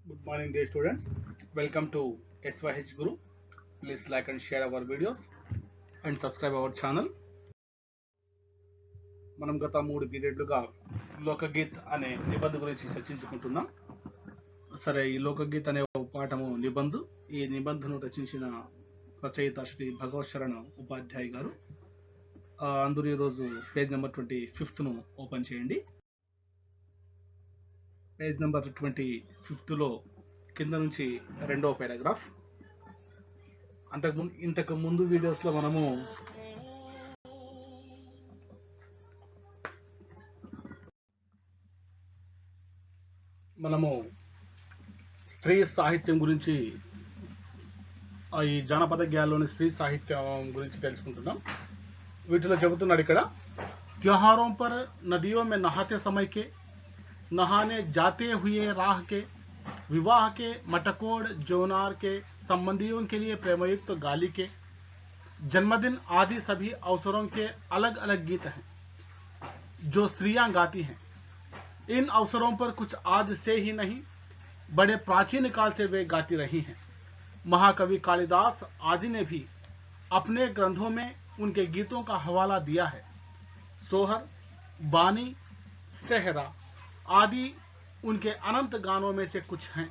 Good morning, dear students. Welcome to SYH Guru. Please like and share our videos and subscribe our channel. మనం గత 3 పీరియడ్లుగా లోకగీత్ అనే నిబంధన గురించి చర్చించుకుంటున్నాం. సరే, ఈ లోకగీత్ అనే పాఠము నిబంధు. ఈ నిబంధనను రచించిన రచయిత శ్రీ భగవత్ శరణ్ ఉపాధ్యాయ గారు. అందరూ ఈరోజు పేజ్ నెంబర్ 25ను ఓపెన్ చేయండి. పేజ్ నెంబర్ 25లో కింద నుంచి రెండవ పారాగ్రాఫ్. ఇంతకు ముందు వీడియోస్లో మనము స్త్రీ సాహిత్యం గురించి, ఈ జానపద గేయాల్లోని స్త్రీ సాహిత్యం గురించి తెలుసుకుంటున్నాం. వీటిలో చెబుతున్నాడు ఇక్కడ, त्योहारों पर नदियों में नहाते समय के, नहाने जाते हुए राह के, विवाह के, मटकोड़ जोनार के, संबंधियों के लिए प्रेमयुक्त गाली के, जन्मदिन आदि सभी अवसरों के अलग अलग गीत हैं जो स्त्रियां गाती हैं. इन अवसरों पर कुछ आज से ही नहीं, बड़े प्राचीन काल से वे गाती रही हैं. महाकवि कालिदास आदि ने भी अपने ग्रंथों में उनके गीतों का हवाला दिया है. सोहर, बानी, सेहरा आदि उनके अनंत गानों में से कुछ हैं.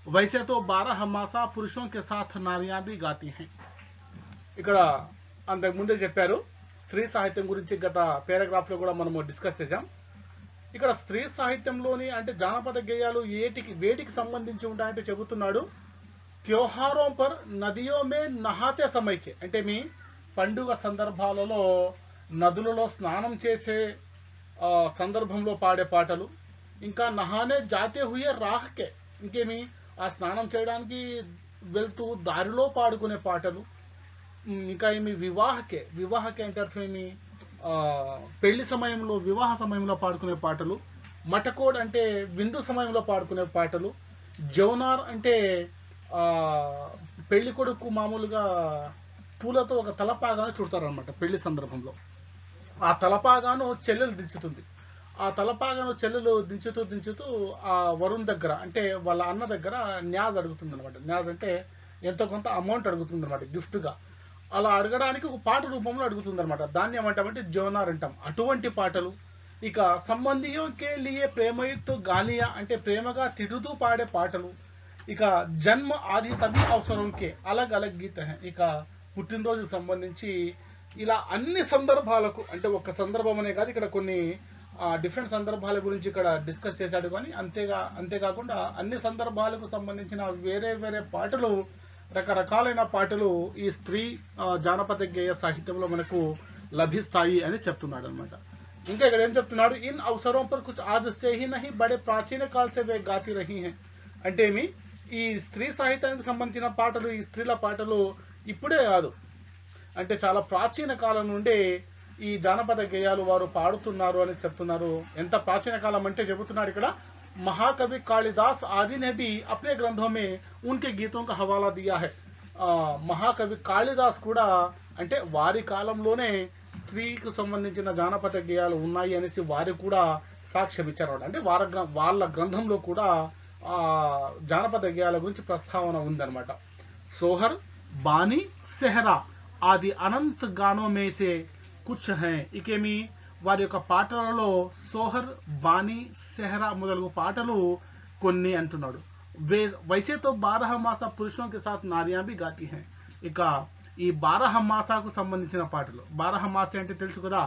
वैसे तो 12 मासा पुरुषों के साथ नारियां भी गाती हैं. ఇక్కడ అంతకు ముందే చెప్పారు, స్త్రీ సాహిత్యం గురించి గత పారాగ్రాఫ్ లో కూడా మనము డిస్కస్ చేసాం. ఇక్కడ స్త్రీ సాహిత్యంలోని అంటే జానపద గేయాలు వేటికి సంబంధించి ఉంటాయంటే చెబుతున్నాడు, త్యోహారోం పర్ నదియో మే నహాతే సమయకే, అంటే మీ పండుగ సందర్భాలలో నదులలో స్నానం చేసే సందర్భంలో పాడే పాటలు, ఇంకా నహానే జాతే హుయే రాహ్కే, ఇంకేమి ఆ స్నానం చేయడానికి వెళ్తూ దారిలో పాడుకునే పాటలు, ఇంకా ఏమి వివాహకే అంటే అర్థం ఏమి పెళ్లి సమయంలో, వివాహ సమయంలో పాడుకునే పాటలు, మటకోడ్ అంటే విందు సమయంలో పాడుకునే పాటలు, జౌనార్ అంటే పెళ్లి కొడుకు మామూలుగా పూలతో ఒక తలపాగాను చుడతారనమాట పెళ్లి సందర్భంలో. ఆ తలపాగాను చెల్లెలు దించుతుంది. ఆ తలపాగాను చెల్లెలు దించుతూ ఆ వరుణ్ దగ్గర అంటే వాళ్ళ అన్న దగ్గర న్యాజ్ అడుగుతుంది అనమాట. న్యాజ్ అంటే ఎంతో కొంత అమౌంట్ అడుగుతుంది అనమాట గిఫ్ట్గా. అలా అడగడానికి ఒక పాట రూపంలో అడుగుతుంది అనమాట. దాన్ని ఏమంటామంటే జోనార్ అంటాం. అటువంటి పాటలు. ఇక సంబంధియోకే లియే ప్రేమయుక్త గాలియా అంటే ప్రేమగా తిడుతూ పాడే పాటలు. ఇక జన్మ ఆది సభీ అవసరంకే అలగ్ అలగ్ గీత. ఇక పుట్టినరోజుకు సంబంధించి ఇలా అన్ని సందర్భాలకు, అంటే ఒక సందర్భం అనే కాదు, ఇక్కడ కొన్ని డిఫరెంట్ సందర్భాల గురించి ఇక్కడ డిస్కస్ చేశాడు. కానీ అంతేకాకుండా అన్ని సందర్భాలకు సంబంధించిన వేరే వేరే పాటలు, రకరకాలైన పాటలు ఈ స్త్రీ జానపద గేయ సాహిత్యంలో మనకు లభిస్తాయి అని చెప్తున్నాడు అనమాట. ఇంకా ఇక్కడ ఏం చెప్తున్నాడు, ఇన్ అవసరం per Kuch Aaj say he నహీ బడే ప్రాచీన కాల్ సే వే గాతి రహీ హై. అంటే ఏమి, ఈ స్త్రీ సాహిత్యానికి సంబంధించిన పాటలు, ఈ స్త్రీల పాటలు ఇప్పుడే కాదు, అంటే చాలా ప్రాచీన కాలం నుండి ఈ జానపద గేయాలు వారు పాడుతున్నారు అని చెప్తున్నారు. ఎంత ప్రాచీన కాలం అంటే చెబుతున్నాడు ఇక్కడ, महाकवि कालिदास आदि ने भी अपने ग्रंथों में उनके गीतों का हवाला दिया है. మహాకవి కాళిదాస్ కూడా అంటే వారి కాలంలోనే స్త్రీకి సంబంధించిన జానపద గేయాలు ఉన్నాయి అనేసి వారు కూడా సాక్ష్యం ఇచ్చారు. అంటే వాళ్ళ గ్రంథంలో కూడా జానపద గేయాల గురించి ప్రస్తావన ఉందన్నమాట. సోహర్, బానీ, సెహరా ఆది అనంత గానో మే సే కుచ్ హై. ఇకేమి వారి యొక్క పాటలలో సోహర్, బానీ, సెహరా మొదలగు పాటలు కొన్ని అంటున్నాడు. వైసేతో 12 మాసా పురుషోం కే సాత్ నారియా భీ గాతి హై. ఇక ఈ 12 మాసాకు సంబంధించిన పాటలు, 12 మాసే అంటే తెలుసు కదా,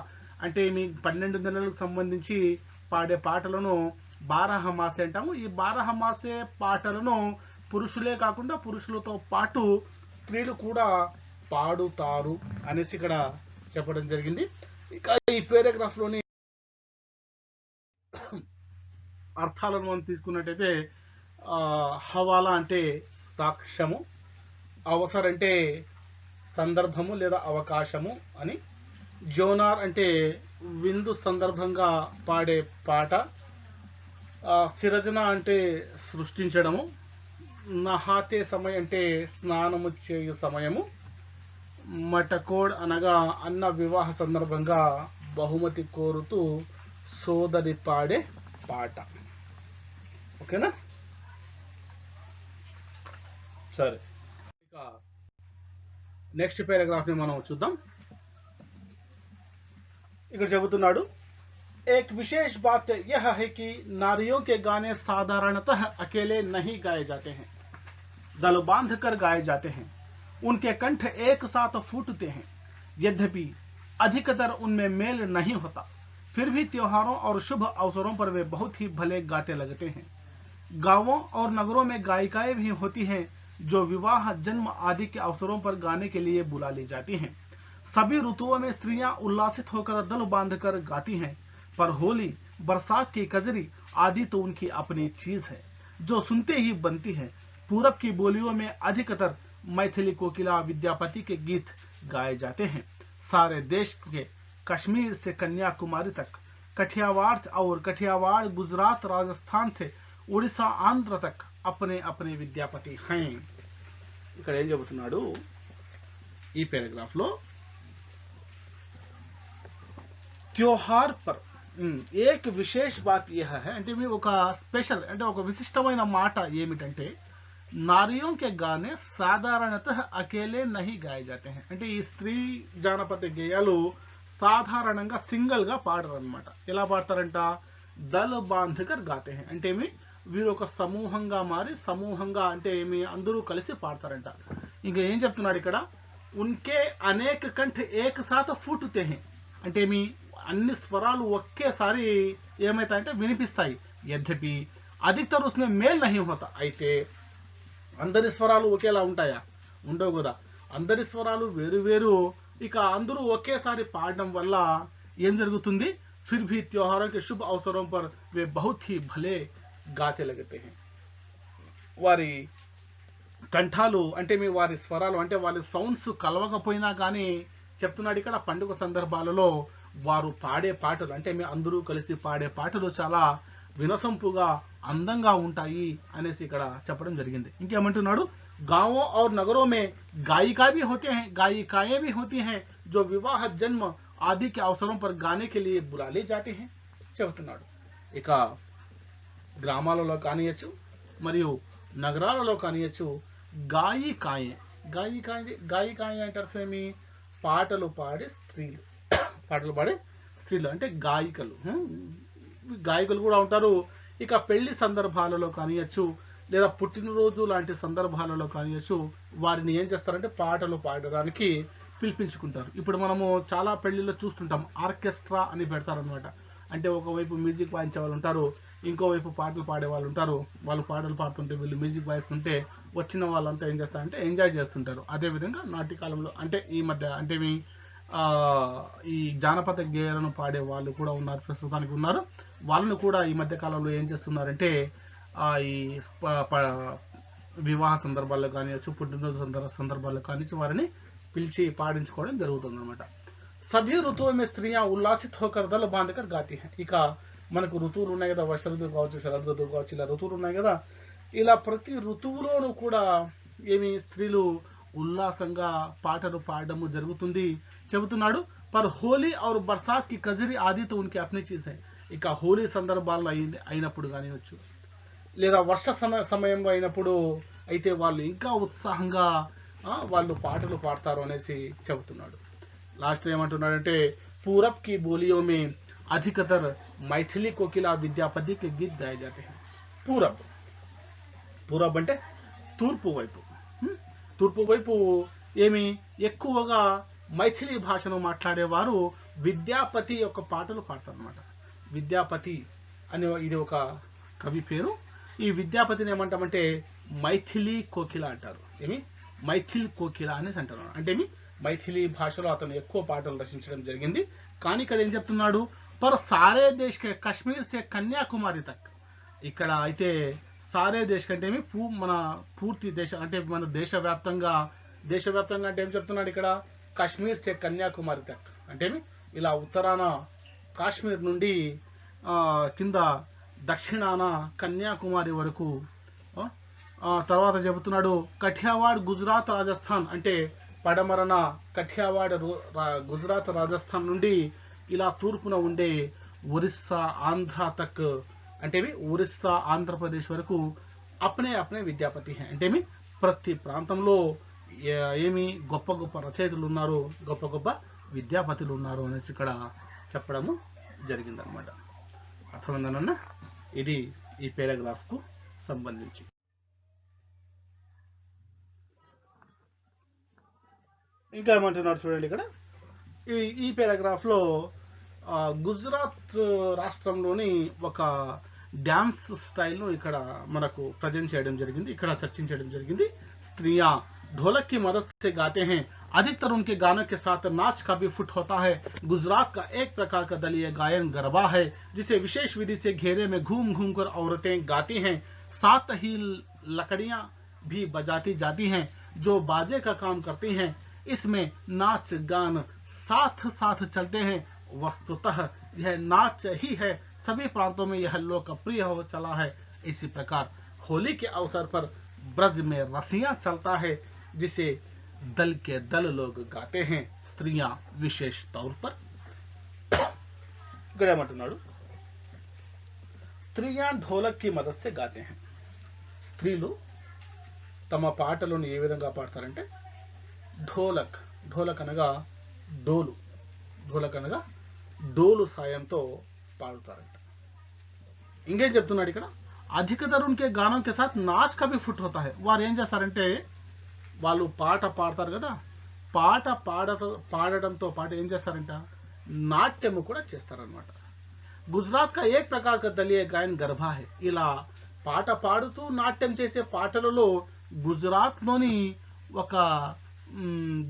అంటే మీ 12 నెలలకు సంబంధించి పాడే పాటలను 12 మాసే అంటాము. ఈ 12 మాసే పాటలను పురుషులే కాకుండా పురుషులతో పాటు స్త్రీలు కూడా పాడుతారు అనేసి ఇక్కడ చెప్పడం జరిగింది. ఇక ఈ పారాగ్రాఫ్ లోని అర్థాలను మనం తీసుకున్నట్టయితే, హవాలా అంటే సాక్ష్యము, అవసర్ అంటే సందర్భము లేదా అవకాశము అని, జోనార్ అంటే విందు సందర్భంగా పాడే పాట, సిరజన అంటే సృష్టించడము, నహాతే సమయం అంటే స్నానము చేయు సమయము, మటకోడ్ అనగా అన్న వివాహ సందర్భంగా బహుమతి కోరుతూ సోదరి పాడే పాట. ఓకేనా? సరే, ఇక నెక్స్ట్ పారాగ్రాఫ్ ని మనం చూద్దాం. ఇక్కడ చెబుతున్నాడు, एक विशेष बात यह है कि नारियों के गाने साधारणतः अकेले नहीं गाए जाते हैं, दल बांधकर गाए जाते हैं. उनके कंठ एक साथ फूटते हैं. यद्यपि अधिकतर उनमें मेल नहीं होता, फिर भी त्योहारों और शुभ अवसरों पर वे बहुत ही भले गाते लगते हैं. गांवों और नगरों में गायिकाएं भी होती हैं जो विवाह, जन्म आदि के अवसरों पर गाने के लिए बुला ली जाती हैं. सभी ऋतुओं में स्त्रियां उल्लासित होकर दल बांधकर गाती हैं, पर होली, बरसात की कजरी आदि तो उनकी अपनी चीज है जो सुनते ही बनती है. पूरब की बोलियों में अधिकतर मैथिली कोकिला विद्यापति के गीत गाए जाते हैं. सारे देश के कश्मीर से कन्याकुमारी तक, कठियावाड़ गुजरात राजस्थान से उड़ीसा आंध्र तक अपने अपने विद्यापति हैं. ఇక్కడ ఏం చెబుతున్నాడు ఈ పారాగ్రాఫ్ లో, त्योहार पर एक विशेष बात यह है అంటే మీ ఒక స్పెషల్ అంటే ఒక విశిష్టమైన మాట ఏమిటంటే, నారియోं के गाने साधारणतः अकेले नहीं गाए जाते हैं. అంటే ఈ స్త్రీ జానపద గేయాలు సాధారణంగా సింగిల్ గా పాడరు అన్నమాట. ఎలా పాడతారంట, దల్ బాంధకర్ గాతే हैं అంటే ఏమి, వీరు ఒక సమూహంగా మారి సమూహంగా అంటే ఏమి అందరూ కలిసి పాడతారంట. ఇంకా ఏం చెప్తున్నాడు ఇక్కడ, ఉన్కే అనేక కంఠ ఏక సాథ ఫూటుతే हैं అంటే ఏమి, అన్ని స్వరాలు ఒకేసారి ఏమైతాయంటే వినిపిస్తాయి. యద్యపి అధికతర్ ఉస్మే మేల్ నహీ హోతా, అయితే అందరి స్వరాలు ఒకేలా ఉంటాయా, ఉండవు కదా. అందరి స్వరాలు వేరు వేరు. ఇక అందరూ ఒకేసారి పాడడం వల్ల ఏం జరుగుతుంది, फिर भी त्योहारों के शुभ अवसरों पर वे बहुत ही भले गाते लगते हैं. వారి కంఠాలు అంటే మీ వారి స్వరాలు అంటే వారి సౌండ్స్ కలవకపోయినా కానీ చెప్తున్నాడు ఇక్కడ, పండుగ సందర్భాలలో వారు పాడే పాటలు అంటే మీ అందరూ కలిసి పాడే పాటలు చాలా వినసొంపుగా అందంగా ఉంటాయి అనేసి ఇక్కడ చెప్పడం జరిగింది. ఇంకేమంటున్నాడు, गांवों और नगरों में गायिकाएं भी होती हैं जो विवाह, जन्म आदि के अवसरों पर गाने के लिए बुला ले जाते हैं చెబుతున్నాడు. ఇక గ్రామాలలో కానియచ్చు మరియు నగరాలలో కానియచ్చు గాయికాయే అంటే అర్థం ఏమి, పాటలు పాడే స్త్రీలు, పాటలు పాడే స్త్రీలు అంటే గాయకులు కూడా ఉంటారు. ఇక పెళ్లి సందర్భాలలో కానియచ్చు లేదా పుట్టినరోజు లాంటి సందర్భాలలో కానియచ్చు వారిని ఏం చేస్తారంటే పాటలు పాడడానికి పిలిపించుకుంటారు. ఇప్పుడు మనము చాలా పెళ్లిలో చూస్తుంటాం, ఆర్కెస్ట్రా అని పెడతారనమాట. అంటే ఒకవైపు మ్యూజిక్ వాయించే వాళ్ళు ఉంటారు, ఇంకోవైపు పాటలు పాడే వాళ్ళు ఉంటారు. వాళ్ళు పాటలు పాడుతుంటే వీళ్ళు మ్యూజిక్ వాయిస్తుంటే వచ్చిన వాళ్ళంతా ఏం చేస్తారంటే ఎంజాయ్ చేస్తుంటారు. అదేవిధంగా నాటి కాలంలో అంటే ఈ మధ్య అంటే ఈ జానపద గేయాలను పాడే వాళ్ళు కూడా ఉన్నారు, ప్రస్తుతానికి ఉన్నారు. వాళ్ళను కూడా ఈ మధ్య కాలంలో ఏం చేస్తున్నారంటే ఈ వివాహ సందర్భాల్లో కానివచ్చు, పుట్టినరోజు సందర్భాల్లో కానివచ్చు వారిని పిలిచి పాడించుకోవడం జరుగుతుంది అనమాట. సభీ ఋతువు మే స్త్రీయా ఉల్లాసిత్ హోకర్ దల్ బాంధకర్ గాతి హై. ఇక మనకు ఋతువులు ఉన్నాయి కదా, వర్ష ఋతువు కావచ్చు, శరద్ ఋతువు కావచ్చు, ఇలా ఋతువులు ఉన్నాయి కదా. ఇలా ప్రతి ఋతువులోనూ కూడా ఏమి స్త్రీలు ఉల్లాసంగా పాటలు పాడడము జరుగుతుంది చెబుతున్నాడు. పర్ హోలీ और बरसात की कजरी आदि तो उनकी अपनी चीज है. ఇక హోలీ సందర్భాల్లో అయినప్పుడు కానివచ్చు లేదా వర్ష సమయంలో అయినప్పుడు అయితే వాళ్ళు ఇంకా ఉత్సాహంగా వాళ్ళు పాటలు పాడతారు అనేసి చెబుతున్నాడు. లాస్ట్ ఏమంటున్నాడంటే, పూరబ్ కి బోలియో మే అధికతర్ మైథిలి కోకిలా విద్యాపతి కే గీత్ గాయే జాతే హై. పూరబ్ అంటే తూర్పు వైపు. తూర్పు వైపు ఏమి ఎక్కువగా మైథిలి భాషను మాట్లాడేవారు విద్యాపతి యొక్క పాటలు పాడతారు అన్నమాట. విద్యాపతి అనే ఇది ఒక కవి పేరు. ఈ విద్యాపతిని ఏమంటామంటే మైథిలి కోకిల అంటారు. ఏమి మైథిల్ కోకిల అనేసి అంటారు. అంటే ఏమి మైథిలి భాషలో అతను ఎక్కువ పాటలు రచించడం జరిగింది. కానీ ఇక్కడ ఏం చెప్తున్నాడు, పర్ సారే దేశ్ కే కశ్మీర్ సే కన్యాకుమారి తక్. ఇక్కడ అయితే సారే దేశ్ కంటే ఏమి మన పూర్తి దేశం అంటే మన దేశవ్యాప్తంగా అంటే ఏం చెప్తున్నాడు ఇక్కడ, కాశ్మీర్ సే కన్యాకుమారి తక్ అంటే ఇలా ఉత్తరాన కాశ్మీర్ నుండి కింద దక్షిణాన కన్యాకుమారి వరకు. తర్వాత చెబుతున్నాడు కఠియావాడ్ గుజరాత్ రాజస్థాన్ అంటే పడమరన కఠియావాడ్ గుజరాత్ రాజస్థాన్ నుండి ఇలా తూర్పున ఉండే ఒరిస్సా ఆంధ్ర తక్ అంటే ఒరిస్సా ఆంధ్రప్రదేశ్ వరకు అప్నే అప్నే విద్యాపతి హై అంటే ప్రతి ప్రాంతంలో ఏమి గొప్ప గొప్ప రచయితలు ఉన్నారు, గొప్ప గొప్ప విద్యాపతులు ఉన్నారు అనేసి ఇక్కడ చెప్పడము జరిగిందనమాట. అర్థమైందన్న? ఇది ఈ పారాగ్రాఫ్కు సంబంధించి. ఇంకా ఏమంటున్నారు చూడండి ఇక్కడ. ఈ పారాగ్రాఫ్లో గుజరాత్ రాష్ట్రంలోని ఒక డ్యాన్స్ స్టైల్ను ఇక్కడ మనకు ప్రజెంట్ చేయడం జరిగింది, ఇక్కడ చర్చించడం జరిగింది. स्त्रियां ढोलक की मदद से गाते हैं, अधिकतर उनके गानों के साथ नाच का भी फुट होता है. गुजरात का एक प्रकार का दलीय गायन गरबा है, जिसे विशेष विधि से घेरे में घूम घूम कर औरतें गाती हैं. साथ ही लकड़ियां भी बजाती जाती हैं जो बाजे का काम करती हैं. इसमें नाच गान साथ साथ चलते हैं. वस्तुतः यह नाच ही है, सभी प्रांतों में यह लोकप्रिय हो चला है. इसी प्रकार होली के अवसर पर ब्रज में रसियां चलता है, जिसे दल के दल लोग गाते हैं. स्त्रियां विशेष तौर पर स्त्रियां ढोलक की मदद से गाते हैं. స్త్రీలు తమ పాటలను ఏ విధంగా పాడతారంటే ఢోలక్ అనగా డోలు సాయంతో పాడుతారంట. ఇంకేం చెప్తున్నాడు ఇక్కడ, అధికతర్ ఉన్కే గానం కే సాత్ నాచ్ కా భీ ఫుట్ హోతా హై. వారు ఏం చేస్తారంటే వాళ్ళు పాట పాడతారు కదా, పాడడంతో పాటు ఏం చేస్తారంట, నాట్యము కూడా చేస్తారనమాట. గుజరాత్ కా ఏక్ ప్రకార్ కా దలీయ గాయన్ గర్భా హై. ఇలా పాట పాడుతూ నాట్యం చేసే పాటలలో గుజరాత్ లోని ఒక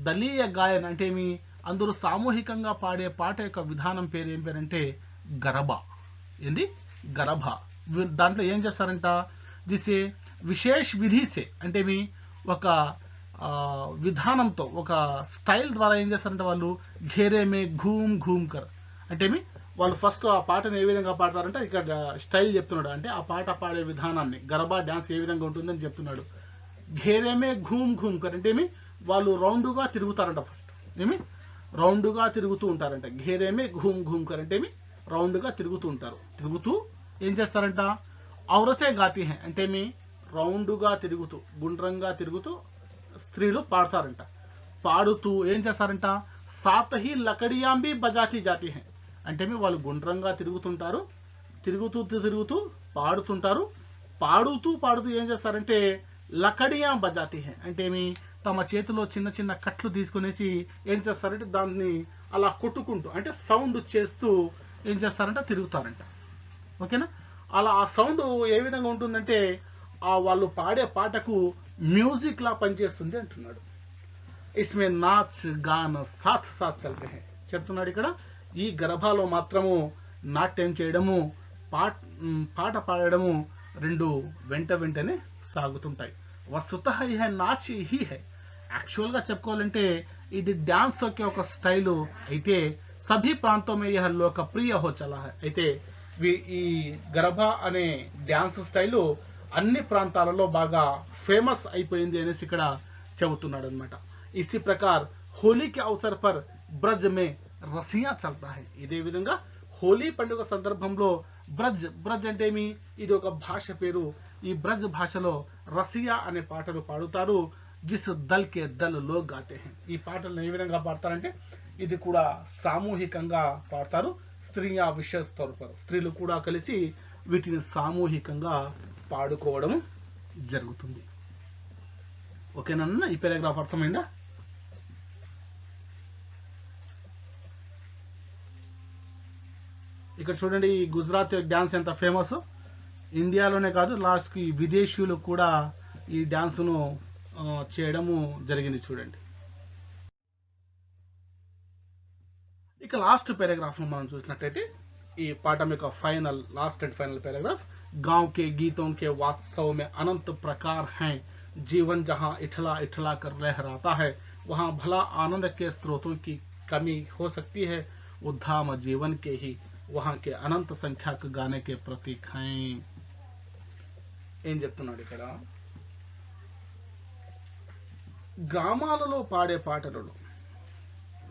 దళీయ గాయన్ అంటే ఏమి, అందరూ సామూహికంగా పాడే పాట యొక్క విధానం పేరు ఏం పేరంటే గరబా. ఏంది గరబా. దాంట్లో ఏం చేస్తారంట, జిసే విశేష్ విధిసే అంటే మీ ఒక విధానంతో ఒక స్టైల్ ద్వారా ఏం చేస్తారంటే వాళ్ళు ఘేరే మే ఘూమ్ ఘూమ్ కర్ అంటే మీ వాళ్ళు ఫస్ట్ ఆ పాటను ఏ విధంగా పాడతారంటే ఇక్కడ స్టైల్ చెప్తున్నాడు, అంటే ఆ పాట పాడే విధానాన్ని గరబా డాన్స్ ఏ విధంగా ఉంటుందని చెప్తున్నాడు. ఘేరే మే ఘూమ్ ఘూమ్ కర్ అంటే ఏమి వాళ్ళు రౌండ్గా తిరుగుతారంట. ఫస్ట్ ఏమి రౌండ్గా తిరుగుతూ ఉంటారంట. ఘేరే మే ఘూమ్ ఘూమ్ కర్ అంటే ఏమి రౌండ్గా తిరుగుతూ ఉంటారు. తిరుగుతూ ఏం చేస్తారంట, ఔరతే గాతి హై అంటే మీ రౌండ్గా తిరుగుతూ గుండ్రంగా తిరుగుతూ స్త్రీలు పాడతారంట. పాడుతూ ఏం చేస్తారంట, సాతహి లకడియాంబి బజాతి జాతి హై అంటే మీ వాళ్ళు గుండ్రంగా తిరుగుతుంటారు, తిరుగుతూ పాడుతుంటారు. పాడుతూ ఏం చేస్తారంటే లకడియా బజాతి హై అంటే మీ తమ చేతిలో చిన్న చిన్న కట్లు తీసుకునేసి ఏం చేస్తారంటే దాన్ని అలా కొట్టుకుంటూ అంటే సౌండ్ చేస్తూ ఏం చేస్తారంటే తిరుగుతారంట. ఓకేనా? అలా ఆ సౌండ్ ఏ విధంగా ఉంటుందంటే ఆ వాళ్ళు పాడే పాటకు మ్యూజిక్ లా పనిచేస్తుంది అంటున్నాడు. ఇస్మే నాచ్ గాన సాత్ సాత్ చల్తే హై చెప్తున్నాడు ఇక్కడ. ఈ గర్భాలో మాత్రము నాట్యం చేయడము పాట పాడడము రెండు వెంటనే సాగుతుంటాయి. వస్తుతః యహ నాచ్ హీ హై. యాక్చువల్గా చెప్పుకోవాలంటే ఇది డాన్స్ యొక్క ఒక స్టైలు అయితే సభీ ప్రాంతం మే యహ లోకప్రియ హో చలా హై. అయితే ఈ గరబా అనే డాన్స్ స్టైలు అన్ని ప్రాంతాలలో బాగా ఫేమస్ అయిపోయింది అనేసి ఇక్కడ చెబుతున్నాడు అనమాట. ఇसी प्रकार होली के अवसर पर ब्रज में रसियां चलता है. ఇదే విధంగా హోలీ పండుగ సందర్భంలో బ్రజ్ అంటే మీ ఇది ఒక భాష పేరు. ఈ బ్రజ్ భాషలో రసియా అనే పాటలు పాడుతారు. జిస్ దల్ కే దల్ లోగ్ గాతే హై. ఈ పాటలను ఏ విధంగా పాడతారంటే ఇది కూడా సామూహికంగా పాడతారు. స్త్రీయా విశేష తౌర్ పర్ స్త్రీలు కూడా కలిసి వీటిని సామూహికంగా పాడుకోవడం జరుగుతుంది. ఓకేనన్నా? ఈ పారాగ్రాఫ్ అర్థమైందా? ఇక్కడ చూడండి, ఈ గుజరాత్ డాన్స్ ఎంత ఫేమస్. ఇండియాలోనే కాదు లాస్ట్ కి విదేశీయులు కూడా ఈ డాన్స్ ను చేయడము జరిగింది. చూడండి ఇక లాస్ట్ పారాగ్రాఫ్ మనం చూసినట్లయితే ఈ పాఠం యొక్క लास्ट एंड फाइनल पैराग्राफ. गांव के गीतों के वात्सव में अनंत प्रकार हैं. जीवन जहां इठला इठला कर लहराता है, वहां भला आनंद के स्रोतों की कमी हो सकती है. उद्धाम जीवन के ही वहां के अनंत संख्यक गाने के प्रतीक हैं. ఏం చెప్తున్నాడు ఇక్కడ, గ్రామాలలో పాడే పాటలలో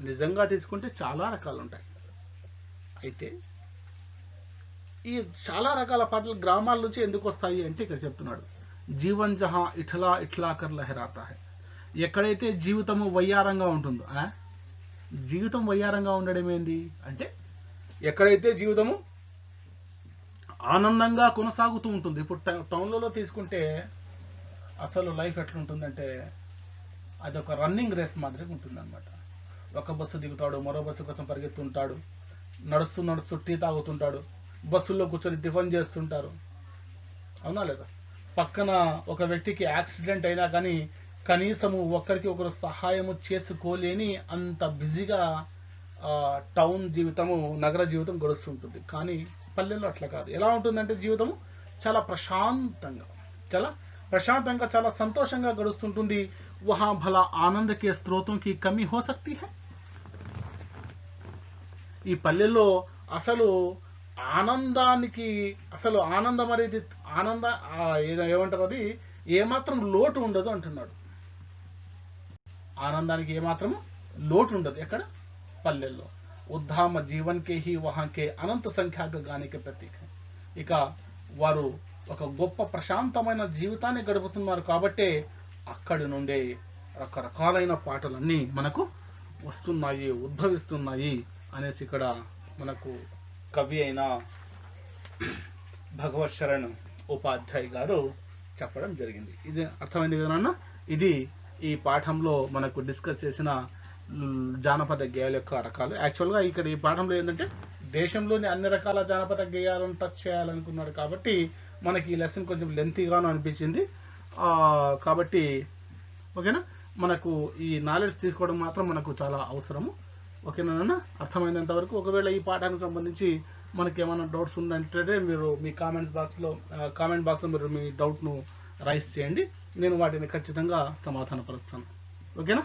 నిజంగా తీసుకుంటే చాలా రకాలు ఉంటాయి. అయితే ఈ చాలా రకాల పాటలు గ్రామాల నుంచి ఎందుకు వస్తాయి అంటే ఇక్కడ చెప్తున్నాడు, జీవన్ జహా ఇఠలా ఇఠలా కర్ లహరాతా హై. ఎక్కడైతే జీవితము వయ్యారంగా ఉంటుందో, జీవితం వయ్యారంగా ఉండడం ఏంది అంటే, ఎక్కడైతే జీవితము ఆనందంగా కొనసాగుతూ ఉంటుంది. ఇప్పుడు టౌన్లలో తీసుకుంటే అసలు లైఫ్ ఎట్లుంటుందంటే అదొక రన్నింగ్ రేస్ మాదిరిగా ఉంటుంది అనమాట. ఒక బస్సు దిగుతాడు, మరో బస్సు కోసం పరిగెత్తుంటాడు, నడుస్తూ నడుస్తూ టీ తాగుతుంటాడు, బస్సుల్లో కూర్చొని టిఫిన్ చేస్తుంటారు, అవునా లేదా? పక్కన ఒక వ్యక్తికి యాక్సిడెంట్ అయినా కానీ కనీసము ఒకరికి ఒకరు సహాయము చేసుకోలేని అంత బిజీగా టౌన్ జీవితము, నగర జీవితం గడుస్తుంటుంది. కానీ పల్లెల్లో అట్లా కాదు. ఎలా ఉంటుందంటే జీవితము చాలా ప్రశాంతంగా చాలా సంతోషంగా గడుస్తుంటుంది. వహా భలా ఆనంద కే స్రోతం కి కమి హో సక్తి హై. ఈ పల్లెల్లో అసలు ఆనందానికి, అసలు ఆనందం అనేది ఏమంటారు, అది ఏమాత్రం లోటు ఉండదు అంటున్నాడు. ఆనందానికి ఏమాత్రం లోటు ఉండదు ఎక్కడ? పల్లెల్లో. ఉద్ధామ జీవన్ కే హీ వహాంకే అనంత సంఖ్యాక గానికి ప్రతీక. ఇక వారు ఒక గొప్ప ప్రశాంతమైన జీవితాన్ని గడుపుతున్నారు కాబట్టే అక్కడి నుండే రకరకాలైన పాటలన్నీ మనకు వస్తున్నాయి, ఉద్భవిస్తున్నాయి అనేసి ఇక్కడ మనకు కవి అయిన భగవత్ శరణ్ ఉపాధ్యాయ్ గారు చెప్పడం జరిగింది. ఇది అర్థమైంది కదా? ఇది ఈ పాఠంలో మనకు డిస్కస్ చేసిన జానపద గేయాల యొక్క రకాలు. యాక్చువల్గా ఇక్కడ ఈ పాఠంలో ఏంటంటే దేశంలోని అన్ని రకాల జానపద గేయాలను టచ్ చేయాలనుకున్నాడు కాబట్టి మనకి ఈ లెసన్ కొంచెం లెంతీగాను అనిపించింది. కాబట్టి ఓకేనా, మనకు ఈ నాలెడ్జ్ తీసుకోవడం మాత్రం మనకు చాలా అవసరము. ఓకేనా? అర్థమైనంత వరకు. ఒకవేళ ఈ పాఠానికి సంబంధించి మనకి ఏమైనా డౌట్స్ ఉన్నట్లయితే మీరు మీ కామెంట్ బాక్స్లో మీరు మీ డౌట్ను రైస్ చేయండి. నేను వాటిని ఖచ్చితంగా సమాధానపరుస్తాను. ఓకేనా?